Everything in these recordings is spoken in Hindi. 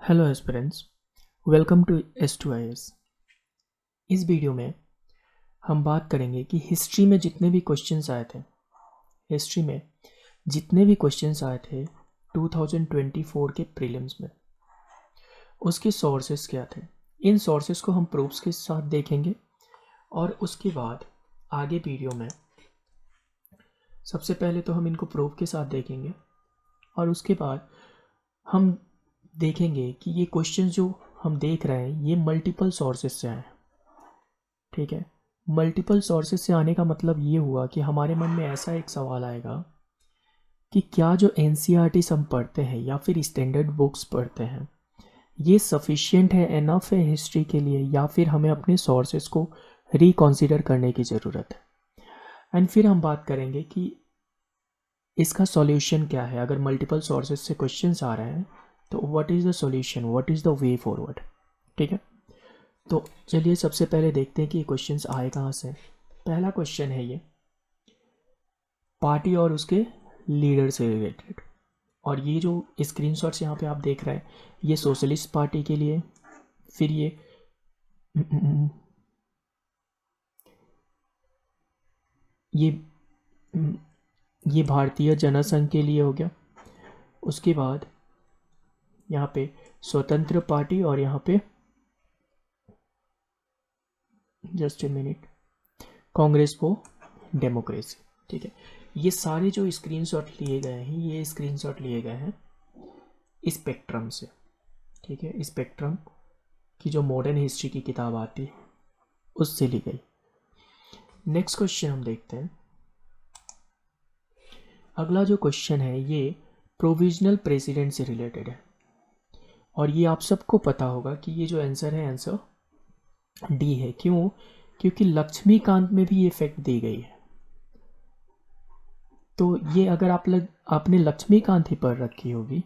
Hello aspirants, welcome to S2IS। इस वीडियो में हम बात करेंगे कि हिस्ट्री में जितने भी क्वेश्चंस आए थे, हिस्ट्री में जितने भी क्वेश्चंस आए थे 2024 के प्रीलिम्स में, उसके सोर्सेस क्या थे। इन सोर्सेस को हम प्रूफ्स के साथ देखेंगे और उसके बाद आगे वीडियो में सबसे पहले तो हम इनको प्रूफ के साथ देखेंगे और उसके बाद हम देखेंगे कि ये क्वेश्चन जो हम देख रहे हैं ये मल्टीपल सोर्सेस से आए। ठीक है, मल्टीपल सोर्सेस से आने का मतलब ये हुआ कि हमारे मन में ऐसा एक सवाल आएगा कि क्या जो NCERT हम पढ़ते हैं या फिर स्टैंडर्ड बुक्स पढ़ते हैं ये सफिशिएंट है, एनफ है हिस्ट्री के लिए, या फिर हमें अपने सोर्सेस को रिकॉन्सिडर करने की ज़रूरत है। एंड फिर हम बात करेंगे कि इसका सॉल्यूशन क्या है। अगर मल्टीपल सोर्सेस से क्वेश्चंस आ रहे हैं तो what is the solution, what is the way forward. ठीक है, तो चलिए सबसे पहले देखते हैं कि ये क्वेश्चंस आए कहाँ से। पहला क्वेश्चन है ये पार्टी और उसके लीडर से रिलेटेड, और ये जो स्क्रीनशॉट्स यहाँ पे आप देख रहे हैं ये सोशलिस्ट पार्टी के लिए, फिर ये ये भारतीय जनसंघ के लिए हो गया। उसके बाद यहाँ पे स्वतंत्र पार्टी और यहाँ पे just a minute Congress for democracy. ठीक है, ये सारे जो स्क्रीनशॉट लिए गए हैं ये स्क्रीनशॉट लिए गए हैं स्पेक्ट्रम से। ठीक है, स्पेक्ट्रम की जो मॉडर्न हिस्ट्री की किताब आती है उससे ली गई। नेक्स्ट क्वेश्चन हम देखते हैं। अगला जो क्वेश्चन है ये प्रोविजनल प्रेसिडेंट से रिलेटेड है और ये आप सबको पता होगा कि ये जो आंसर है आंसर डी है। क्यों? क्योंकि लक्ष्मीकांत में भी ये फैक्ट दी गई है। तो ये अगर आपने लक्ष्मीकांत ही पढ़ रखी होगी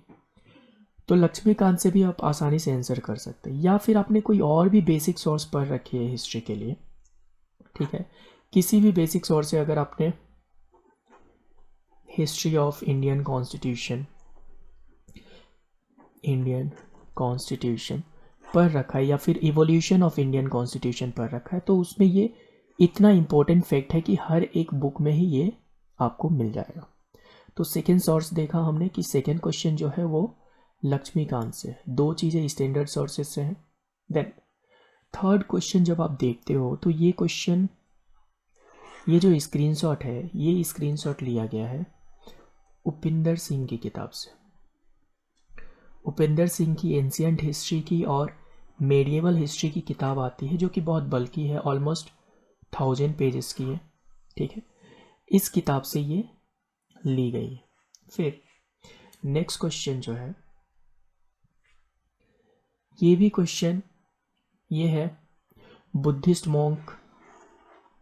तो लक्ष्मीकांत से भी आप आसानी से आंसर कर सकते हैं, या फिर आपने कोई और भी बेसिक सोर्स पढ़ रखी है हिस्ट्री के लिए। ठीक है, किसी भी बेसिक सोर्स से अगर आपने हिस्ट्री ऑफ इंडियन कॉन्स्टिट्यूशन पढ़ रखा है या फिर इवोल्यूशन ऑफ इंडियन कॉन्स्टिट्यूशन पढ़ रखा है तो उसमें ये इतना इम्पोर्टेंट फैक्ट है कि हर एक बुक में ही ये आपको मिल जाएगा। तो सेकेंड सोर्स देखा हमने कि सेकेंड क्वेश्चन जो है वो लक्ष्मीकांत से, दो चीज़ें स्टैंडर्ड सोर्सेज से हैं। देन थर्ड क्वेश्चन जब आप देखते हो तो ये क्वेश्चन, ये जो स्क्रीनशॉट है ये स्क्रीनशॉट लिया गया है उपिंदर सिंह की किताब से। उपिंदर सिंह की एंशियंट हिस्ट्री की और मेडिएवल हिस्ट्री की किताब आती है जो कि बहुत बल्कि है, ऑलमोस्ट 1000 पेजेस की है। ठीक है, इस किताब से ये ली गई है। फिर नेक्स्ट क्वेश्चन जो है ये भी क्वेश्चन ये है बुद्धिस्ट मॉन्क,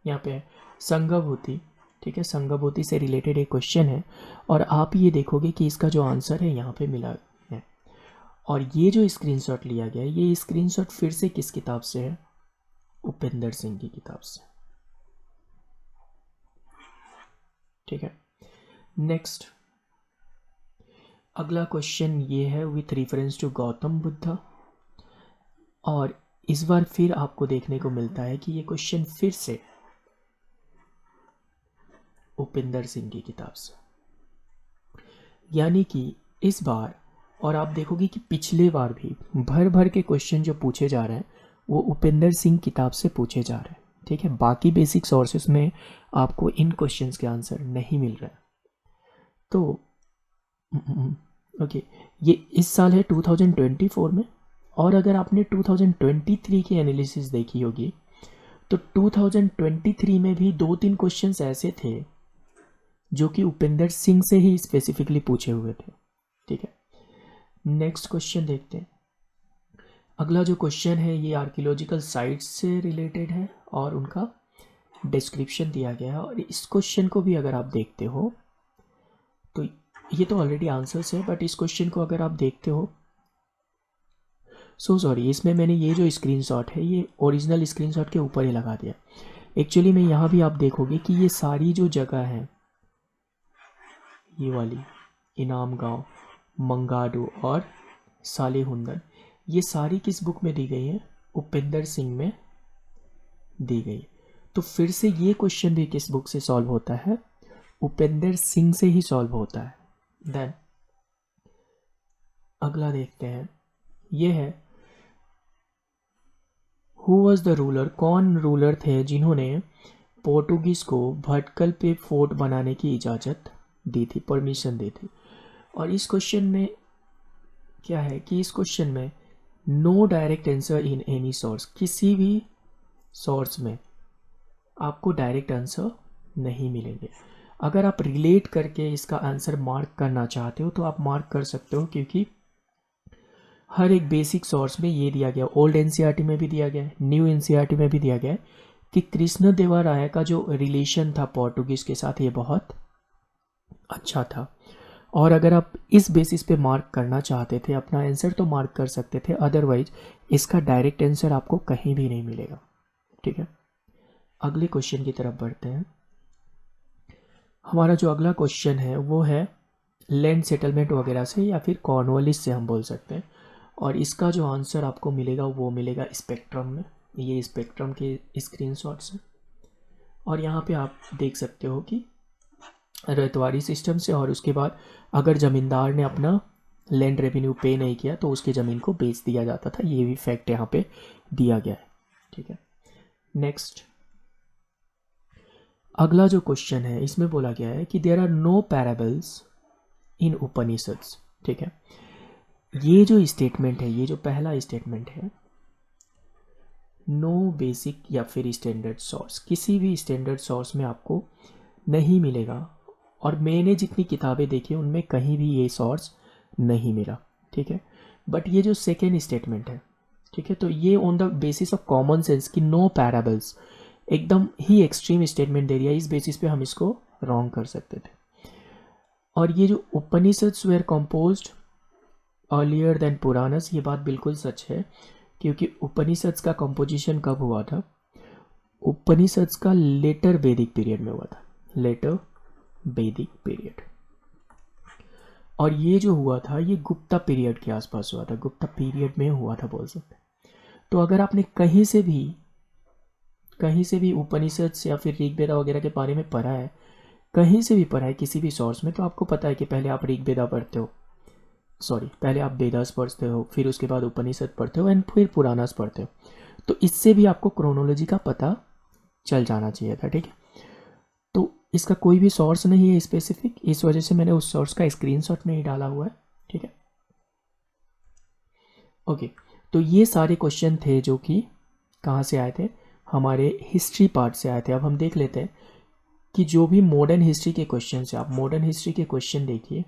यहाँ पे संघभूति। ठीक है, संघभूति से रिलेटेड एक क्वेश्चन है और आप ये देखोगे कि इसका जो आंसर है यहाँ पे मिला है। और ये जो स्क्रीनशॉट लिया गया है ये स्क्रीनशॉट फिर से किस किताब से है? उपिंदर सिंह की किताब से। ठीक है, नेक्स्ट अगला क्वेश्चन ये है with reference to Gautam Buddha, और इस बार फिर आपको देखने को मिलता है कि ये क्वेश्चन फिर से उपिंदर सिंह की किताब से, यानी कि इस बार, और आप देखोगे कि पिछले बार भी भर भर के क्वेश्चन जो पूछे जा रहे हैं वो उपिंदर सिंह किताब से पूछे जा रहे हैं। ठीक है, बाकी बेसिक सोर्सेस में आपको इन क्वेश्चंस के आंसर नहीं मिल रहे। तो ओके, ये इस साल है 2024 में, और अगर आपने 2023 की एनालिसिस देखी होगी तो 2023 में भी 2-3 क्वेश्चंस ऐसे थे जो कि उपिंदर सिंह से ही स्पेसिफिकली पूछे हुए थे। ठीक है, नेक्स्ट क्वेश्चन देखते हैं। अगला जो क्वेश्चन है ये आर्कियोलॉजिकल साइट्स से रिलेटेड है और उनका डिस्क्रिप्शन दिया गया है, और इस क्वेश्चन को भी अगर आप देखते हो तो ये तो ऑलरेडी आंसर्स है, बट इस क्वेश्चन को अगर आप देखते हो, सॉरी, इसमें मैंने ये जो स्क्रीनशॉट है ये ओरिजिनल स्क्रीनशॉट के ऊपर ही लगा दिया। एक्चुअली में यहाँ भी आप देखोगे कि ये सारी जो जगह है, ये वाली इनाम गांव, मंगाडू और सालेहुंदन, ये सारी किस बुक में दी गई है? उपेंद्र सिंह में दी गई। तो फिर से ये क्वेश्चन भी किस बुक से सॉल्व होता है? उपेंद्र सिंह से ही सॉल्व होता है। देन अगला देखते हैं, ये है हु वॉज द रूलर, कौन रूलर थे जिन्होंने पोर्टुगीज को भटकल पे फोर्ट बनाने की इजाज़त दी थी, परमिशन दी थी। और इस क्वेश्चन में क्या है कि इस क्वेश्चन में no direct answer in any source, किसी भी सोर्स में आपको डायरेक्ट आंसर नहीं मिलेंगे। अगर आप रिलेट करके इसका आंसर मार्क करना चाहते हो तो आप मार्क कर सकते हो, क्योंकि हर एक बेसिक सोर्स में ये दिया गया, ओल्ड एनसीईआरटी में भी दिया गया है, न्यू एनसीईआरटी में भी दिया गया है कि कृष्णदेवराय का जो रिलेशन था पोर्टुगीज के साथ ये बहुत अच्छा था। और अगर आप इस बेसिस पे मार्क करना चाहते थे अपना आंसर तो मार्क कर सकते थे, अदरवाइज इसका डायरेक्ट आंसर आपको कहीं भी नहीं मिलेगा। ठीक है, अगले क्वेश्चन की तरफ बढ़ते हैं। हमारा जो अगला क्वेश्चन है वो है लैंड सेटलमेंट वगैरह से या फिर कॉर्नवालिस से हम बोल सकते हैं। और इसका जो आंसर आपको मिलेगा वो मिलेगा स्पेक्ट्रम में। ये स्पेक्ट्रम के स्क्रीनशॉट्स हैं और यहाँ पे आप देख सकते हो कि रतवारी सिस्टम से, और उसके बाद अगर ज़मींदार ने अपना लैंड रेवेन्यू पे नहीं किया तो उसकी ज़मीन को बेच दिया जाता था। ये भी फैक्ट यहाँ पे दिया गया है। ठीक है, नेक्स्ट अगला जो क्वेश्चन है इसमें बोला गया है कि देयर आर नो पैराबल्स इन उपनिषद्स। ठीक है, ये जो स्टेटमेंट है, ये जो पहला स्टेटमेंट है, नो बेसिक या फिर स्टैंडर्ड सोर्स, किसी भी स्टैंडर्ड सोर्स में आपको नहीं मिलेगा। और मैंने जितनी किताबें देखी उनमें कहीं भी ये सोर्स नहीं मिला। ठीक है, बट ये जो सेकेंड स्टेटमेंट है, ठीक है, तो ये on the basis of common sense कि नो पैराबल्स, एकदम ही एक्सट्रीम स्टेटमेंट दे दिया, इस बेसिस पे हम इसको रॉन्ग कर सकते थे। और ये जो Upanishads were composed earlier than Puranas, ये बात बिल्कुल सच है, क्योंकि उपनिषद्स का कंपोजिशन कब हुआ था? उपनिषद्स का लेटर वैदिक पीरियड में हुआ था, लेटर वैदिक पीरियड। और ये जो हुआ था ये गुप्ता पीरियड के आसपास हुआ था, गुप्ता पीरियड में हुआ था बोल सकते हैं। तो अगर आपने कहीं से भी उपनिषद या फिर ऋग्वेदा वगैरह के बारे में पढ़ा है, कहीं से भी पढ़ा है किसी भी सोर्स में, तो आपको पता है कि पहले आप ऋग्वेदा पढ़ते हो, पहले आप वेदास पढ़ते हो, फिर उसके बाद उपनिषद पढ़ते हो एंड फिर पुराणास पढ़ते हो। तो इससे भी आपको क्रोनोलॉजी का पता चल जाना चाहिए था। ठीक है, तो इसका कोई भी सोर्स नहीं है स्पेसिफिक, इस वजह से मैंने उस सोर्स का स्क्रीनशॉट नहीं डाला हुआ है। ठीक है, ओके, तो ये सारे क्वेश्चन थे जो कि कहाँ से आए थे? हमारे हिस्ट्री पार्ट से आए थे। अब हम देख लेते हैं कि जो भी मॉडर्न हिस्ट्री के क्वेश्चन है, आप मॉडर्न हिस्ट्री के क्वेश्चन देखिए,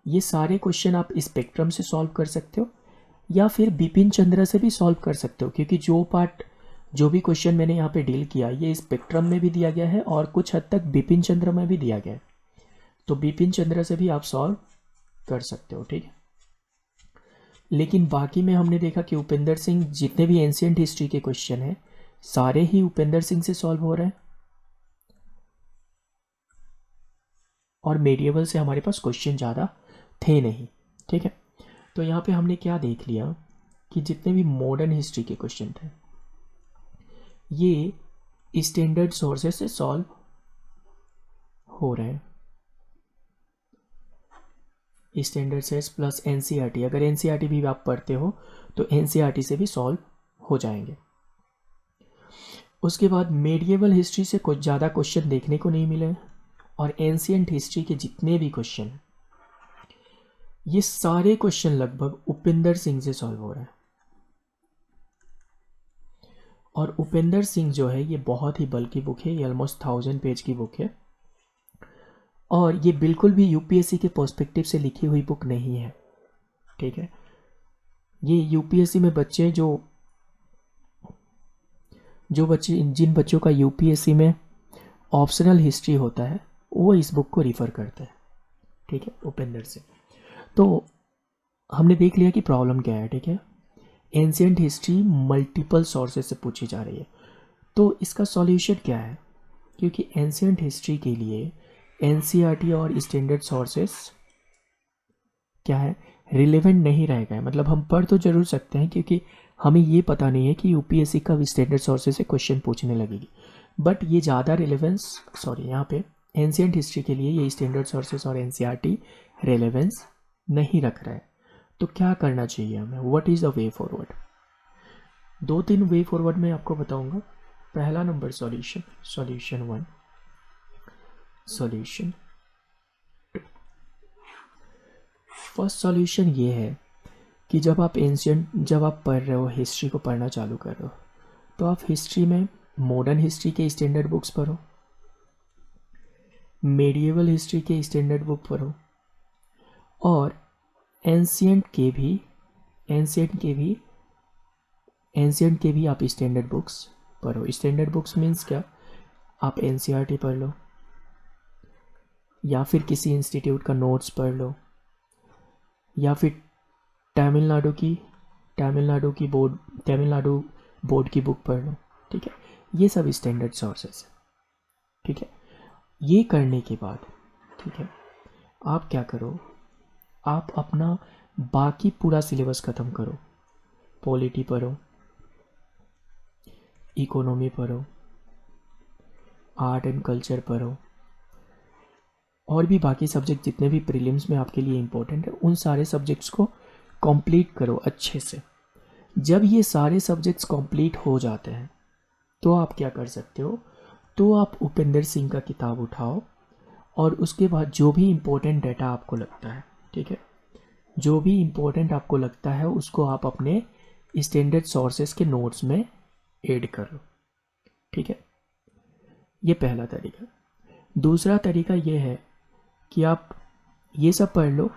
ये सारे क्वेश्चन आप स्पेक्ट्रम से सॉल्व कर सकते हो या फिर बिपिन चंद्र से भी सॉल्व कर सकते हो, क्योंकि जो भी क्वेश्चन मैंने यहाँ पे डील किया ये स्पेक्ट्रम में भी दिया गया है और कुछ हद तक बिपिन चंद्र में भी दिया गया है। तो बिपिन चंद्र से भी आप सॉल्व कर सकते हो। ठीक है, लेकिन बाकी में हमने देखा कि उपेंद्र सिंह, जितने भी एंशियंट हिस्ट्री के क्वेश्चन हैं सारे ही उपेंद्र सिंह से सॉल्व हो रहे हैं, और मेडिएवल से हमारे पास क्वेश्चन ज़्यादा थे नहीं। ठीक है, तो यहाँ पे हमने क्या देख लिया कि जितने भी मॉडर्न हिस्ट्री के क्वेश्चन थे ये स्टैंडर्ड सोर्सेस से सॉल्व हो रहे हैं। स्टैंडर्ड सेट्स प्लस एनसीईआरटी, अगर एनसीईआरटी भी आप पढ़ते हो तो एनसीईआरटी से भी सॉल्व हो जाएंगे। उसके बाद मेडिएवल हिस्ट्री से कुछ ज़्यादा क्वेश्चन देखने को नहीं मिले, और एंशियंट हिस्ट्री के जितने भी क्वेश्चन ये सारे क्वेश्चन लगभग उपेंद्र सिंह से सॉल्व हो रहे हैं। और उपेंद्र सिंह जो है ये बहुत ही बल्कि बुक है, ये ऑलमोस्ट 1000 पेज की बुक है, और ये बिल्कुल भी यूपीएससी के पर्सपेक्टिव से लिखी हुई बुक नहीं है। ठीक है, ये यूपीएससी में बच्चे जिन बच्चों का यूपीएससी में ऑप्शनल हिस्ट्री होता है वो इस बुक को रिफ़र करते हैं। ठीक है, उपेंद्र सिंह। तो हमने देख लिया कि प्रॉब्लम क्या है। ठीक है, एंशियंट हिस्ट्री मल्टीपल सोर्सेज से पूछी जा रही है, तो इसका सॉल्यूशन क्या है? क्योंकि एंशियंट हिस्ट्री के लिए एनसीईआरटी और स्टैंडर्ड सोर्सेस क्या है? रिलेवेंट नहीं रहेगा। मतलब हम पढ़ तो जरूर सकते हैं क्योंकि हमें ये पता नहीं है कि यूपीएससी का स्टैंडर्ड सोर्सेज से क्वेश्चन पूछने लगेगी, बट ये ज़्यादा रिलेवेंस यहाँ पे एंशियंट हिस्ट्री के लिए ये स्टैंडर्ड सोर्सेज और एनसीईआरटी रिलेवेंस नहीं रख रहा है। तो क्या करना चाहिए हमें, what is the way forward? 2-3 way forward मैं आपको बताऊंगा। पहला number solution 1, solution 2। First solution ये है कि जब आप पढ़ रहे हो, हिस्ट्री को पढ़ना चालू कर रहे हो, तो आप हिस्ट्री में मॉडर्न हिस्ट्री के स्टैंडर्ड बुक्स पढ़ो, मेडिएवल हिस्ट्री के स्टैंडर्ड बुक पढ़ो, और एंशियंट के भी आप स्टैंडर्ड बुक्स पढ़ो। स्टैंडर्ड बुक्स मीन्स क्या? आप एनसीईआरटी पढ़ लो, या फिर किसी इंस्टीट्यूट का नोट्स पढ़ लो, या फिर तमिलनाडु बोर्ड की बुक पढ़ लो। ठीक है, ये सब स्टैंडर्ड सोर्सेस है। ठीक है, ये करने के बाद ठीक है आप क्या करो, आप अपना बाकी पूरा सिलेबस ख़त्म करो। पॉलिटी पढ़ो, इकोनॉमी पढ़ो, आर्ट एंड कल्चर पढ़ो, और भी बाकी सब्जेक्ट जितने भी प्रीलिम्स में आपके लिए इम्पोर्टेंट है उन सारे सब्जेक्ट्स को कंप्लीट करो अच्छे से। जब ये सारे सब्जेक्ट्स कंप्लीट हो जाते हैं तो आप क्या कर सकते हो, तो आप उपेंद्र सिंह का किताब उठाओ, और उसके बाद जो भी इम्पोर्टेंट डाटा आपको लगता है, ठीक है, जो भी इम्पोर्टेंट आपको लगता है उसको आप अपने स्टैंडर्ड सोर्सेस के नोट्स में ऐड कर लो। ठीक है, ये पहला तरीका। दूसरा तरीका ये है कि आप ये सब पढ़ लो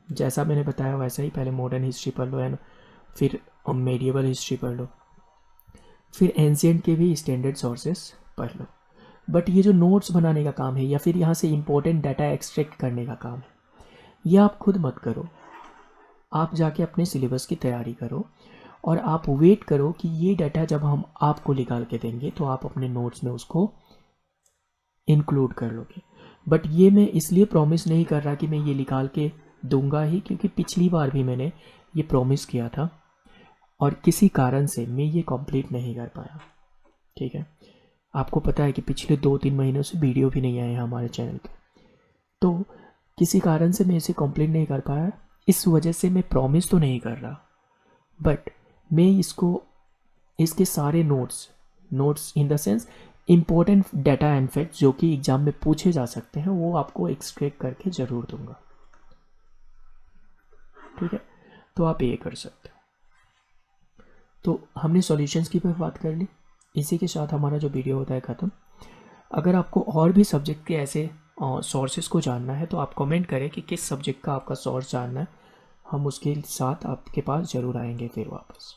जैसा मैंने बताया वैसा ही। पहले मॉडर्न हिस्ट्री पढ़ लो, एंड फिर मेडिएवल हिस्ट्री पढ़ लो, फिर एंशियंट के भी स्टैंडर्ड सोर्सेस पढ़ लो। बट ये जो नोट्स बनाने का काम है या फिर यहाँ से इम्पोर्टेंट डाटा एक्सट्रैक्ट करने का काम है, ये आप खुद मत करो। आप जाके अपने सिलेबस की तैयारी करो और आप वेट करो कि ये डाटा जब हम आपको निकाल के देंगे तो आप अपने नोट्स में उसको इंक्लूड कर लोगे। बट ये मैं इसलिए प्रॉमिस नहीं कर रहा कि मैं ये निकाल के दूंगा ही, क्योंकि पिछली बार भी मैंने ये प्रॉमिस किया था और किसी कारण से मैं ये कंप्लीट नहीं कर पाया। ठीक है, आपको पता है कि पिछले 2-3 महीनों से वीडियो भी नहीं आए हैं हमारे चैनल पे, तो किसी कारण से मैं इसे कंप्लीट नहीं कर पाया। इस वजह से मैं प्रॉमिस तो नहीं कर रहा, बट मैं इसके सारे notes in the sense important data and facts जो कि एग्जाम में पूछे जा सकते हैं वो आपको एक्सट्रैक्ट करके ज़रूर दूंगा। ठीक है, तो आप ये कर सकते हो। तो हमने सॉल्यूशंस की भी बात कर ली। इसी के साथ हमारा जो वीडियो होता है ख़त्म। अगर आपको और भी सब्जेक्ट के ऐसे सोर्सेज को जानना है तो आप कमेंट करें कि किस सब्जेक्ट का आपका सोर्स जानना है, हम उसके साथ आपके पास ज़रूर आएंगे फिर वापस।